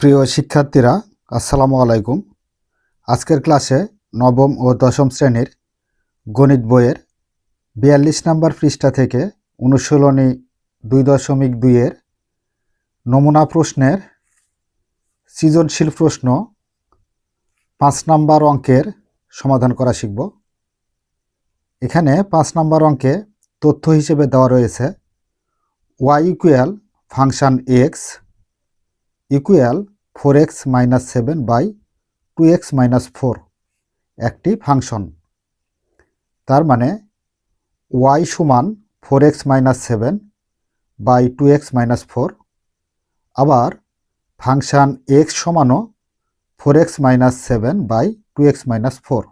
প্রিয় শিক্ষার্থীরা, আসসালামু আলাইকুম। আজকের ক্লাসে নবম ও দশম শ্রেণীর গণিত বইয়ের ৪২ নম্বর পৃষ্ঠা থেকে অনুশীলনী ২.২-এর নমুনা প্রশ্নের সৃজনশীল প্রশ্ন ৫ নম্বর অঙ্কের সমাধান করা শিখব। এখানে ৫ নম্বর অঙ্কে তথ্য হিসেবে দেওয়া রয়েছে y equal function x equal 4x - 7 by 2x - 4 একটি ফাংশন। তার মানে y সমান 4x - 7 বাই 2x - 4, আবার function x সমানও 4x - 7 by 2x - 4।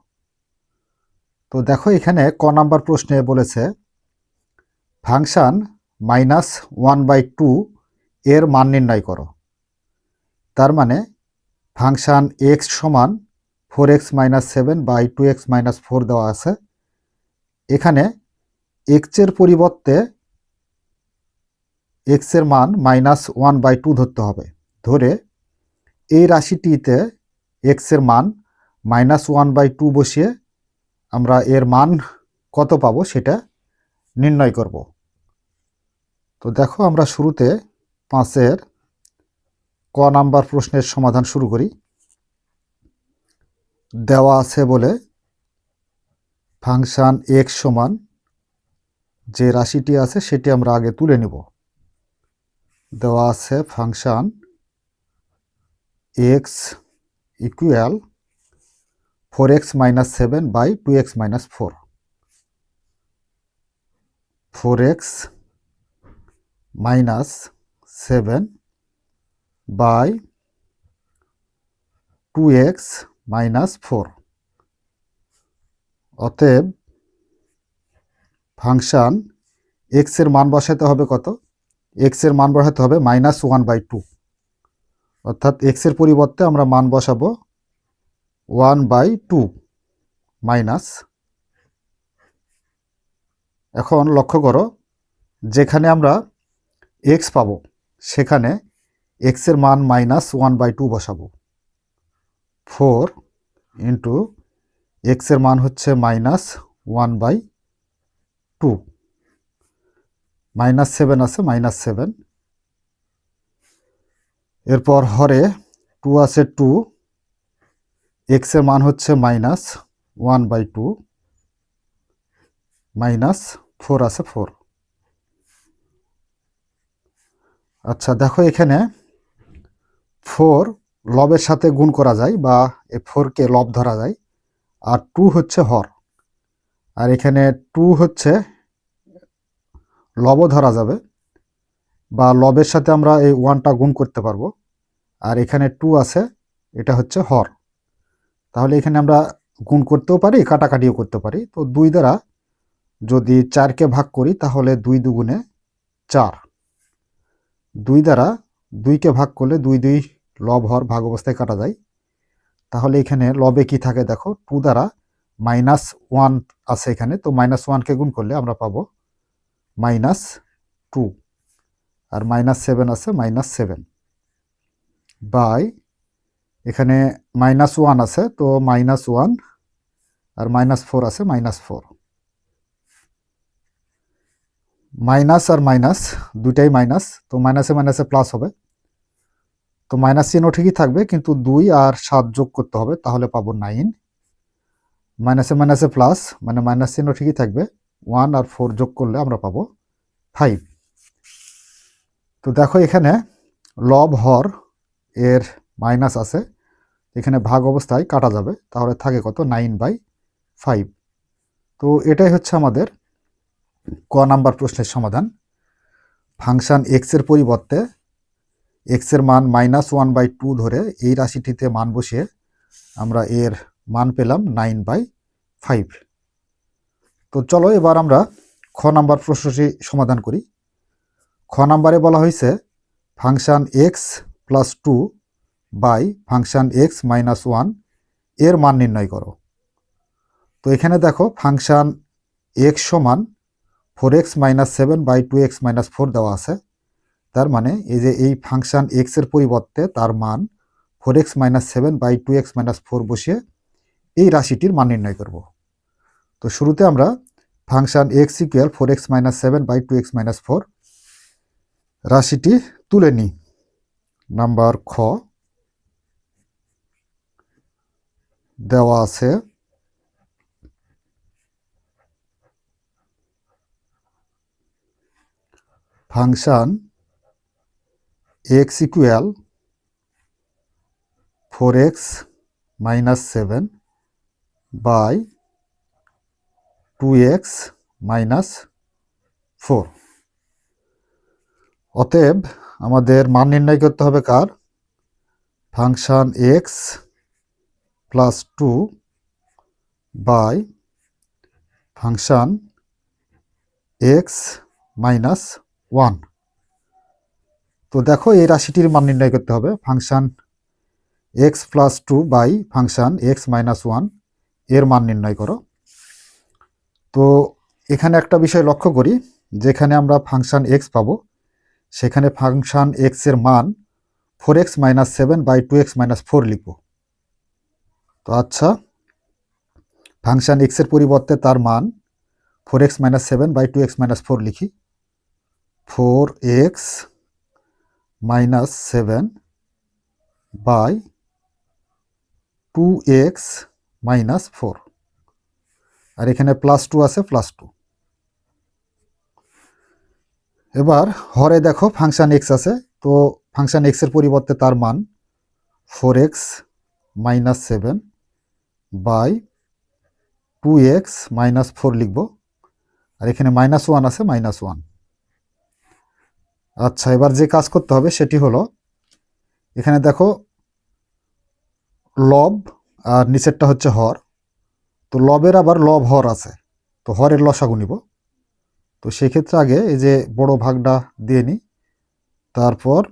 তো দেখো এখানে ক নাম্বার প্রশ্নে বলেছে ফাংশন -1/2 এর মান নির্ণয় করো। তার মানে ফাংশন x সমান 4x - 7 বাই 2x - 4 দেওয়া আছে। এখানে x এর পরিবর্তে x এর মান -1/2 ধরতে হবে। ধরে এই রাশিটিতে x এর মান -1/2 বসিয়ে আমরা এর মান কত পাবো সেটা নির্ণয় করব। তো দেখো আমরা শুরুতে 5-এর ক নাম্বার প্রশ্নের সমাধান শুরু করি। দেওয়া আছে বলে ফাংশন x সমান যে রাশিটি আছে সেটি আমরা আগে তুলে নিব। দেওয়া আছে function x equal 4x - 7 by 2x - 4। 4x - 7 by 2x - 4। অতএব ফাংশন x এর মান বসাতে হবে কত? x এর মান বসাতে হবে -1/2, অর্থাৎ x এর পরিবর্তে আমরা মান বসাবো 1/2 মাইনাস। এখন লক্ষ্য করো যেখানে আমরা x পাবো সেখানে x এর মান -1/2 বসাবো। 4 ইন্টু x এর মান হচ্ছে -1/2, -7 আছে -7, এরপর হরে 2 আছে 2, x এর মান হচ্ছে -1/2, -4 আছে 4। আচ্ছা দেখো এখানে 4 লবের সাথে গুণ করা যায় বা এই 4কে লব ধরা যায়, আর 2 হচ্ছে হর, আর এখানে 2 হচ্ছে লবও ধরা যাবে বা লবের সাথে আমরা এই 1টা গুণ করতে পারবো, আর এখানে 2 আছে, এটা হচ্ছে হর। তাহলে এখানে আমরা গুণ করতেও পারি, কাটাকাটিও করতে পারি। তো 2 দ্বারা যদি 4কে ভাগ করি তাহলে 2 দুগুণে 4। 2 দ্বারা 2কে ভাগ করলে 2 2 লব হর ভাগ অবস্থায় কাটা যায়। তাহলে এখানে লবে কি থাকে দেখো, 2 দ্বারা -1 আছে এখানে, তো -1কে গুণ করলে আমরা পাবো -2, আর -7 আছে -7 বাই এখানে -1 আছে, তো -1 আর -4 আছে -4। মাইনাস আর মাইনাস দুইটাই মাইনাস, তো মাইনাসে মাইনাসে প্লাস হবে। তো মাইনাস চিহ্ন ঠিকই থাকবে, কিন্তু 2 আর 7 যোগ করতে হবে, তাহলে পাবো 9। মাইনাসে মাইনাসে প্লাস, মানে মাইনাস চিহ্ন ঠিকই থাকবে, 1 আর 4 যোগ করলে আমরা পাবো 5। তো দেখো এখানে লব হর এর মাইনাস আছে, এখানে ভাগ অবস্থায় কাটা যাবে, তাহলে থাকে কত 9/5। তো এটাই হচ্ছে আমাদের ক নাম্বার প্রশ্নের সমাধান। ফাংশন x এর পরিবর্তে x এর মান -1/2 ধরে এই রাশিটিতে মান বসিয়ে আমরা এর মান পেলাম 9/5। তো চলো এবার আমরা খ নাম্বার প্রশ্নটি সমাধান করি। খ নাম্বারে বলা হয়েছে function x + 2 by function x - 1 এর মান নির্ণয় করো। তো এখানে দেখো ফাংশন x সমান 4x - 7 বাই 2x - 4 দেওয়া আছে। তার মানে এই যে এই ফাংশন x এর পরিবর্তে তার মান 4x minus 7 by 2x minus 4 বসিয়ে এই রাশিটির মান নির্ণয় করব। তো শুরুতে আমরা function x equal 4x minus 7 by 2x minus 4 রাশিটি তুলে নিই। নাম্বার খ দেওয়া আছে function x equal 4x minus 7 by 2x minus 4। অতএব আমাদের মান নির্ণয় করতে হবে কার? Function x plus 2 by function x minus 1। তো দেখো এই রাশিটির মান নির্ণয় করতে হবে function x plus 2 by function x minus 1 এর মান নির্ণয় করো। তো এখানে একটা বিষয় লক্ষ্য করি, যেখানে আমরা ফাংশন x পাবো সেখানে ফাংশন x এর মান 4x minus 7 by 2x minus 4 লিখব। তো আচ্ছা, ফাংশন x এর পরিবর্তে তার মান 4x minus 7 by 2x minus 4 লিখি। 4x minus 7 by 2x minus 4, আর এখানে প্লাস 2 আছে, প্লাস 2। এবার হরে দেখো ফাংশন x আছে, তো ফাংশন x এর পরিবর্তে তার মান 4x minus 7 by 2x minus 4 লিখব, আর এখানে মাইনাস 1 আছে, মাইনাস 1। আচ্ছা, এবার যে কাজ করতে হবে সেটি হলো, এখানে দেখো লব আর নিচেরটা হচ্ছে হর, তো লবের আবার লব হর আছে, তো হরের লসাগু নিব। তো সেক্ষেত্রে আগে এই যে বড় ভাগটা দিয়ে নিই, তারপর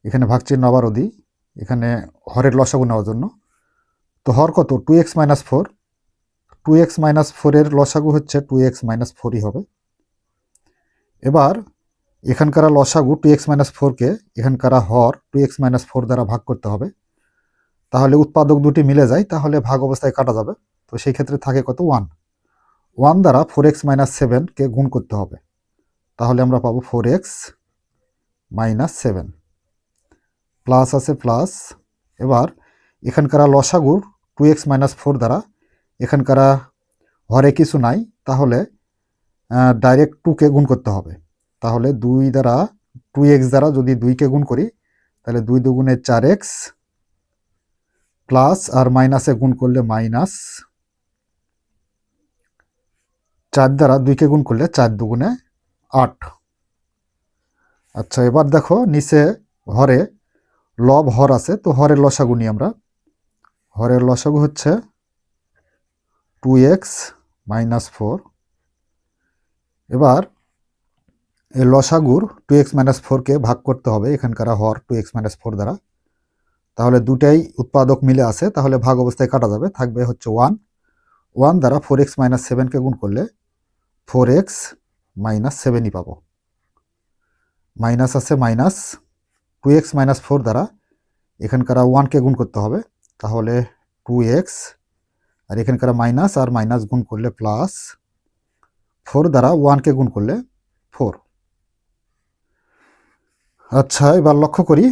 এখানে ভাগ চিহ্ন আবারও দিই এখানে হরের লসাগু নেওয়ার জন্য। তো হর কত? 2x মাইনাস 4, 2x মাইনাস 4 এর লসাগু হচ্ছে 2x মাইনাস 4ই হবে। এবার এখানকার লসাগু 2x মাইনাস 4কে এখানকার হর 2x মাইনাস 4 দ্বারা ভাগ করতে হবে, তাহলে উৎপাদক দুটি মিলে যায়, তাহলে ভাগ অবস্থায় কাটা যাবে। তো সেই ক্ষেত্রে থাকে কত? 1। 1 দ্বারা 4x মাইনাস 7কে গুণ করতে হবে, তাহলে আমরা পাবো 4x মাইনাস 7 প্লাস আছে প্লাস। এবার এখানকার লসাগুর 2x মাইনাস 4 দ্বারা এখানকার হরে কিছু নাই, তাহলে ডাইরেক্ট 2কে গুণ করতে হবে। তাহলে 2 দ্বারা 2x দ্বারা যদি 2কে গুণ করি, তাহলে 2 দুগুণে 4x প্লাস আর মাইনাসে গুণ করলে মাইনাস, 4 দ্বারা 2কে গুণ করলে 4 দুগুণে 8। আচ্ছা, এবার দেখো নিচে হরে লব হর আছে, তো হরের লসাগু নিই আমরা। হরের লসাগু হচ্ছে 2x মাইনাস 4। এবার এই লসাগুর 2x মাইনাস 4কে ভাগ করতে হবে এখানকার হর 2x মাইনাস 4 দ্বারা, তাহলে দুটাই উৎপাদক মিলে আছে, তাহলে ভাগ অবস্থায় কাটা যাবে, থাকবে হচ্ছে 1। 1 দ্বারা 4x মাইনাস 7কে গুণ করলে 4x মাইনাস 7ই পাবো। মাইনাস আছে মাইনাস, 2x মাইনাস 4 দ্বারা এখানকার 1কে গুণ করতে হবে, তাহলে 2x, আর এখানকার মাইনাস আর মাইনাস গুণ করলে প্লাস, 4 দ্বারা 1কে গুণ করলে 4। আচ্ছা, এবার লক্ষ্য করি,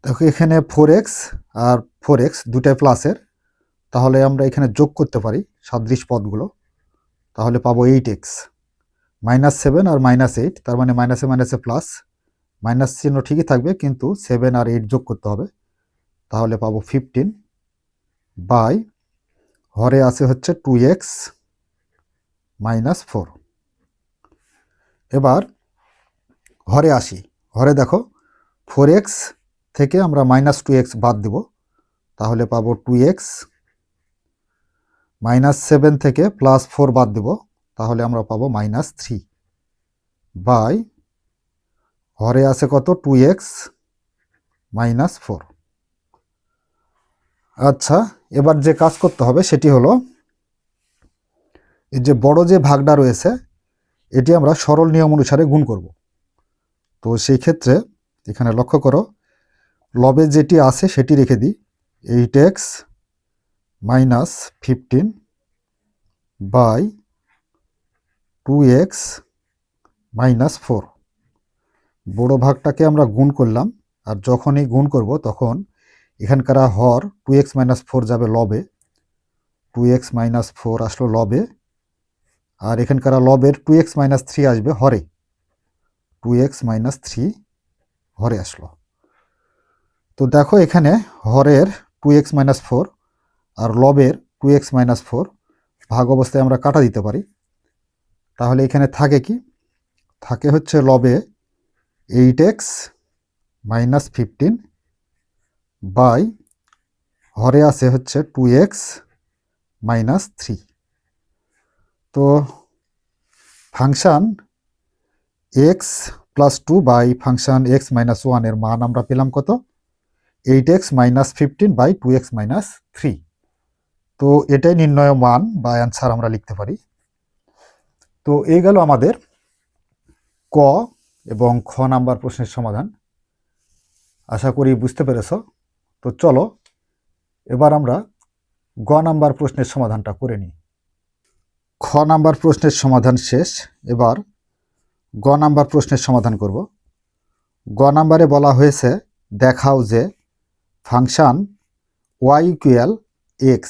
দেখো এখানে 4x আর 4x দুটাই প্লাসের, তাহলে আমরা এখানে যোগ করতে পারি সাদৃশ পদগুলো, তাহলে পাবো 8x। মাইনাস 7 আর মাইনাস 8, তার মানে মাইনাসে মাইনাসে প্লাস, মাইনাস চিহ্ন ঠিকই থাকবে, কিন্তু 7 আর 8 যোগ করতে হবে, তাহলে পাবো 15 বাই হরে আছে হচ্ছে 2x মাইনাস 4। এবার হরে আসি, হরে দেখো 4x থেকে আমরা মাইনাস 2x বাদ দেব, তাহলে পাবো 2x, মাইনাস 7 থেকে প্লাস 4 বাদ দেব, তাহলে আমরা পাবো মাইনাস 3 বাই হরে আছে কত? 2x minus 4। আচ্ছা, এবার যে কাজ করতে হবে সেটি হলো, এই যে বড় যে ভাগটা রয়েছে এটি আমরা সরল নিয়ম অনুসারে গুণ করব। তো সেই ক্ষেত্রে এখানে লক্ষ্য করো, লবে যেটি আছে সেটি রেখে দিই, 8x minus 15 by 2x minus 4। বড় ভাগটাকে আমরা গুণ করলাম, আর যখনই গুণ করব তখন এখানকার হর 2x মাইনাস 4 যাবে লবে, 2x মাইনাস 4 আসলো লবে, আর এখানকার লবের 2x মাইনাস 3 আসবে হরে, 2x মাইনাস 3 হরে আসলো। তো দেখো এখানে হরের 2x মাইনাস 4 আর লবের 2x মাইনাস 4 ভাগ অবস্থায় আমরা কাটা দিতে পারি। তাহলে এখানে থাকে কি, থাকে হচ্ছে লবে 8x মাইনাস 15 বাই হরে আছে হচ্ছে 2x মাইনাস 3। তো function x plus 2 by function x minus 1 এর মান আমরা পেলাম কত, 8x minus 15 by 2x minus 3। তো এটাই নির্ণয় মান বা অ্যান্সার আমরা লিখতে পারি। তো এই গেল আমাদের ক এবং খ নাম্বার প্রশ্নের সমাধান। আশা করি বুঝতে পেরেছ। তো চলো এবার আমরা গ নাম্বার প্রশ্নের সমাধানটা করে নিই। খ নাম্বার প্রশ্নের সমাধান শেষ, এবার গ নাম্বার প্রশ্নের সমাধান করব। গ নাম্বারে বলা হয়েছে দেখাও যে ফাংশান y ইকুয়াল x।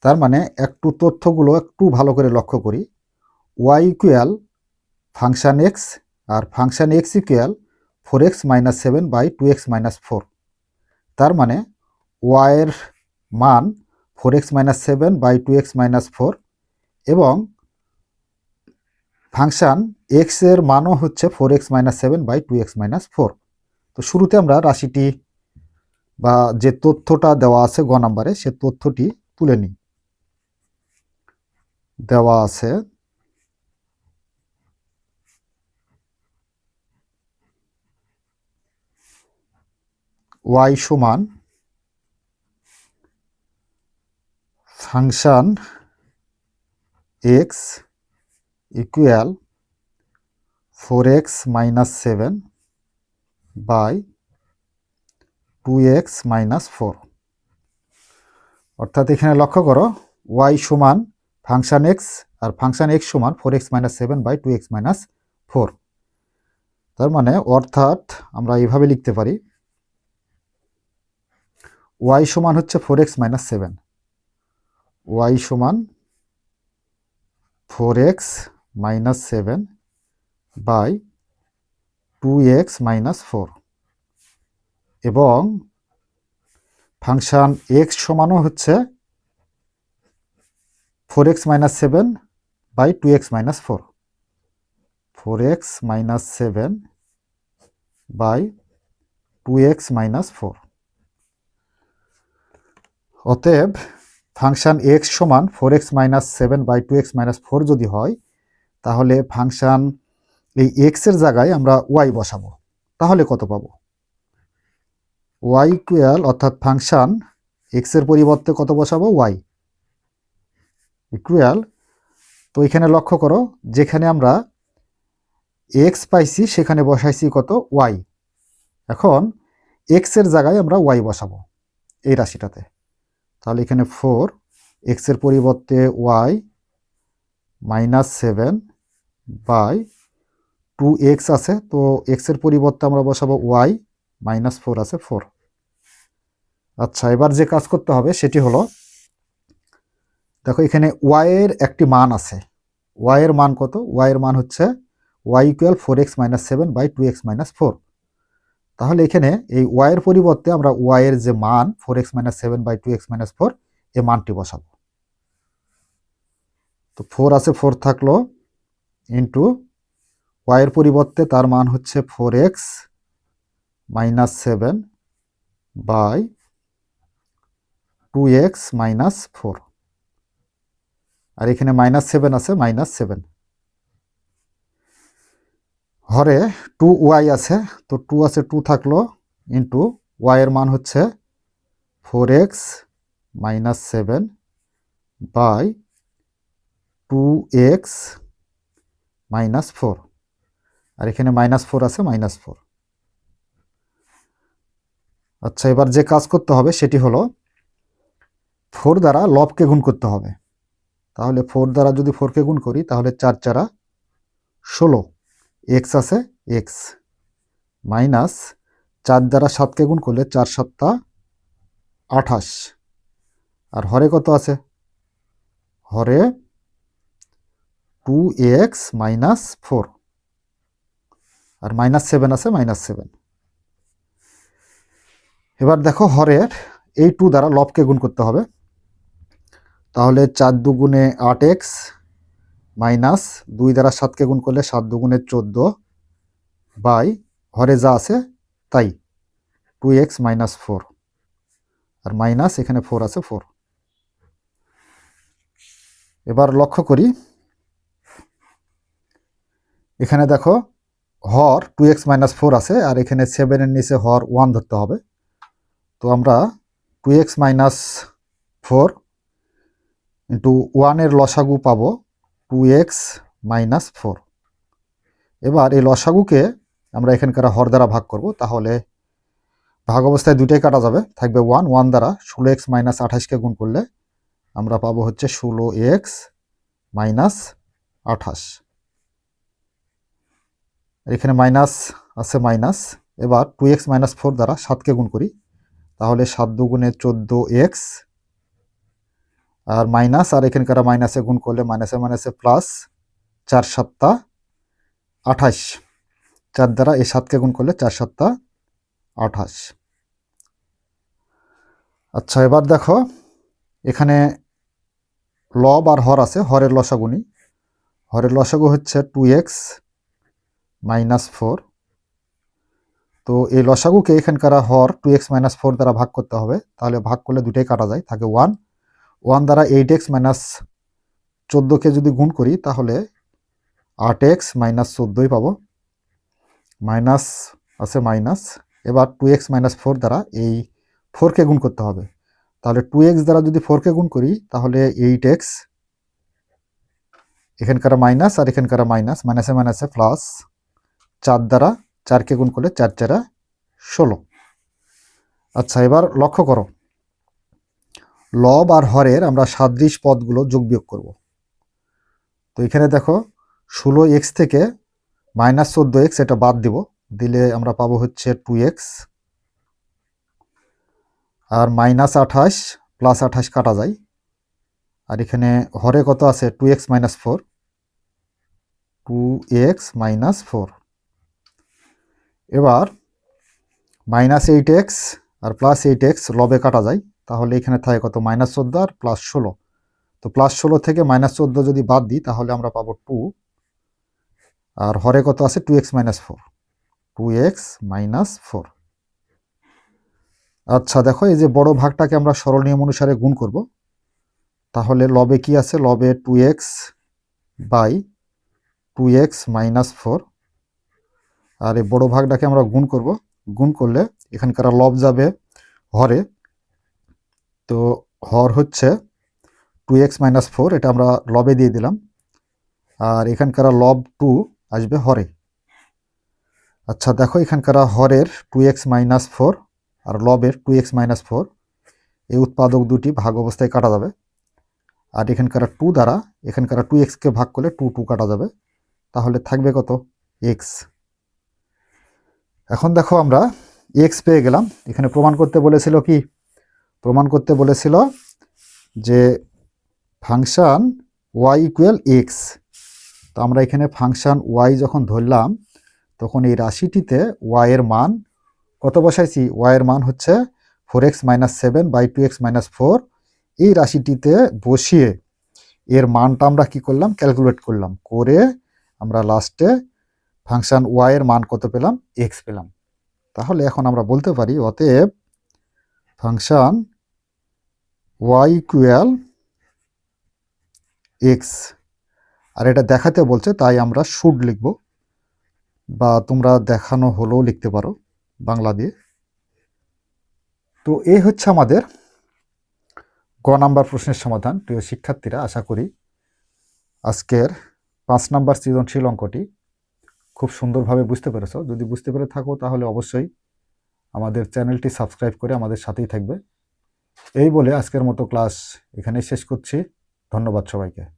তার মানে একটু তথ্যগুলো একটু ভালো করে লক্ষ্য করি। y ইকুয়াল ফাংশান x আর function x equal 4x minus 7 by 2x minus 4। তার মানে y এর মান 4x minus 7 by 2x minus 4 এবং ফাংশান x এর মানও হচ্ছে 4x minus 7 by 2x minus 4। তো শুরুতে আমরা রাশিটি বা যে তথ্যটা দেওয়া আছে গ নাম্বারে সে তথ্যটি তুলে নিই। দেওয়া আছে y সমান function x equal 4x minus 7 by 2x minus 4। অর্থাৎ এখানে লক্ষ্য করো y সমান ফাংশান x আর ফাংশান x সমান 4x minus 7 by 2x minus 4। তার মানে অর্থাৎ আমরা এইভাবে লিখতে পারি y সমান হচ্ছে 4x মাইনাস 7, y সমান 4x minus 7 by 2x minus 4 এবং ফাংশান x সমানও হচ্ছে 4x minus 7 by 2x minus 4, 4x minus 7 by 2x minus 4। অতএব ফাংশান x সমান 4x minus 7 by 2x minus 4 যদি হয় তাহলে ফাংশান এই x এর জায়গায় আমরা y বসাবো, তাহলে কত পাবো, y ইকুয়াল অর্থাৎ ফাংশান x এর পরিবর্তে কত বসাবো, y ইকুয়াল। তো এখানে লক্ষ্য করো যেখানে আমরা x পাইছি সেখানে বসাইছি কত, y। এখন x এর জায়গায় আমরা y বসাবো এই রাশিটাতে। তাহলে এখানে 4 x এর পরিবর্তে y মাইনাস 7 বাই 2x আছে, তো x এর পরিবর্তে আমরা বসাবো y মাইনাস 4 আছে 4। আচ্ছা, এবার যে কাজ করতে হবে সেটি হলো দেখো এখানে y এর একটি মান আছে, y এর মান কত, y এর মান হচ্ছে y equal 4x minus 7 by 2x minus 4। তাহলে এখানে এই y এর পরিবর্তে আমরা y এর যে মান 4x minus 7 by 2x minus 4 এই মানটি বসাবো। তো 4 আছে 4 থাকলো ইন্টু y এর পরিবর্তে তার মান হচ্ছে 4x minus 7 by 2x minus 4 আর এখানে মাইনাস 7 আছে মাইনাস 7, হরে 2y আছে, তো 2 আছে 2 থাকলো ইন্টু y এর মান হচ্ছে 4x minus 7 by 2x minus 4 আর এখানে -4 আছে, -4। আচ্ছা, এবার যে কাজ করতে হবে সেটি হলো 4 দ্বারা লবকে গুণ করতে হবে। তাহলে 4 দ্বারা যদি 4কে গুণ করি তাহলে 4 4 16, এক্স আছে এক্স, মাইনাস 4 দ্বারা 7কে গুণ করলে 4 7 28, আর হরে কত আছে? হরে 2x - 4, আর -7 আছে, -7। এবার দেখো হরের এই 2 দ্বারা লবকে গুণ করতে হবে। তাহলে 4 দুগুণে 8x, মাইনাস 2 দ্বারা 7কে গুণ করলে 7 দুগুণে 14, বাই হরে যা আছে তাই 2x - 4, আর মাইনাস এখানে 4 আছে 4। এবার লক্ষ্য করি, এখানে দেখো হর 2x - 4 আছে, আর এখানে 7 এর নিচে হর 1 ধরতে হবে। তো আমরা 2x - 4 ইন্টু 1 এর লসাগু পাবো 2x - 4। এবার এই লসাগুকে আমরা এখানকার হর দ্বারা ভাগ করব। তাহলে ভাগ অবস্থায় দুইটাই কাটা যাবে, থাকবে 1। 1 দ্বারা 16x - 28কে গুণ করলে আমরা পাবো হচ্ছে 16x - 28। এখানে মাইনাস আছে মাইনাস। এবার 2x - 4 দ্বারা 7কে গুণ করি, তাহলে 7 দুগুণে 14x, আর মাইনাস, আর এখানকার মাইনাসে গুণ করলে মাইনাসে মাইনাসে প্লাস, 4 7 28। 4 দ্বারা এই 7কে গুণ করলে 4 7 28। আচ্ছা, এবার দেখো এখানে লব আর হর আছে, হরের লসাগু নিই। হরের লসাগু হচ্ছে 2x - 4। তো এই লসাগুকে এখানকার হর 2x - 4 দ্বারা ভাগ করতে হবে। তাহলে ভাগ করলে দুটাই কাটা যায়, থাকে 1। 1 দ্বারা 8x - 14কে যদি গুণ করি তাহলে 8x - 14ই পাবো, মাইনাস আছে মাইনাস। এবার 2x - 4 দ্বারা এই 4কে গুণ করতে হবে। তাহলে 2x দ্বারা যদি 4কে গুণ করি তাহলে 8x, এখানকার মাইনাস আর এখানকার মাইনাস, মাইনাসে মাইনাসে প্লাস, 4 দ্বারা 4কে গুণ করলে 4 4 16। আচ্ছা, এবার লক্ষ্য করো, লব আর হরের আমরা সাদৃশ পদগুলো যোগ বিয়োগ করব। তো এখানে দেখো 16x থেকে -14x এটা বাদ দিব, দিলে আমরা পাবো হচ্ছে 2x, আর -28 + 28 কাটা যায়, আর এখানে হরে কত আছে 2x - 4, 2x - 4। এবার -8x আর +8x লবে কাটা যায়, তাহলে এখানে থাকে কত -14 আর +16। তো +16 থেকে -14 যদি বাদ দিই তাহলে আমরা পাবো 2, আর হরে কত আছে 2x - 4, 2x - 4। আচ্ছা দেখো, এই যে বড় ভাগটাকে আমরা সরল নিয়ম অনুসারে গুণ করব। তাহলে লবে কি আছে, লবে 2x / 2x - 4, আর এই বড় ভাগটাকে আমরা গুণ করব। গুণ করলে এখানকার লব যাবে হরে, তো হর হচ্ছে 2x - 4, এটা আমরা লবে দিয়ে দিলাম, আর এখানকার লব 2 আসবে হরে। আচ্ছা দেখো, এখানকার হরের 2x - 4 আর লবের 2x - 4, এই উৎপাদক দুটি ভাগ অবস্থায় কাটা যাবে, আর এখানকার 2 দ্বারা এখানকার 2xকে ভাগ করলে 2 2 কাটা যাবে, তাহলে থাকবে কত x। এখন দেখো আমরা x পেয়ে গেলাম। এখানে প্রমাণ করতে বলেছিল কি, প্রমাণ করতে বলেছিল যে ফাংশন y = x। তো আমরা এখানে ফাংশন y যখন ধরলাম তখন এই রাশিটিতে y এর মান কত বসাইছি, y এর মান হচ্ছে 4x - 7 / 2x - 4। এই রাশিটিতে বসিয়ে এর মানটা আমরা কি করলাম, ক্যালকুলেট করলাম, করে আমরা লাস্টে ফাংশন y এর মান কত পেলাম, x পেলাম। তাহলে এখন আমরা বলতে পারি অতএব ফাংশন y = x। আর এটা দেখাতে বলছে তাই আমরা শুড লিখব, বা তোমরা দেখানো হলেও লিখতে পারো বাংলা দিয়ে। তো এই হচ্ছে আমাদের গ নাম্বার প্রশ্নের সমাধান। প্রিয় শিক্ষার্থীরা, আশা করি আজকের 5 নাম্বার সৃজনশীল অঙ্কটি খুব সুন্দরভাবে বুঝতে পেরেছো। যদি বুঝতে পেরে থাকো তাহলে অবশ্যই আমাদের চ্যানেলটি সাবস্ক্রাইব করে আমাদের সাথেই থাকবে। এই বলে আজকের মতো ক্লাস এখানেই শেষ করছি। ধন্যবাদ সবাইকে।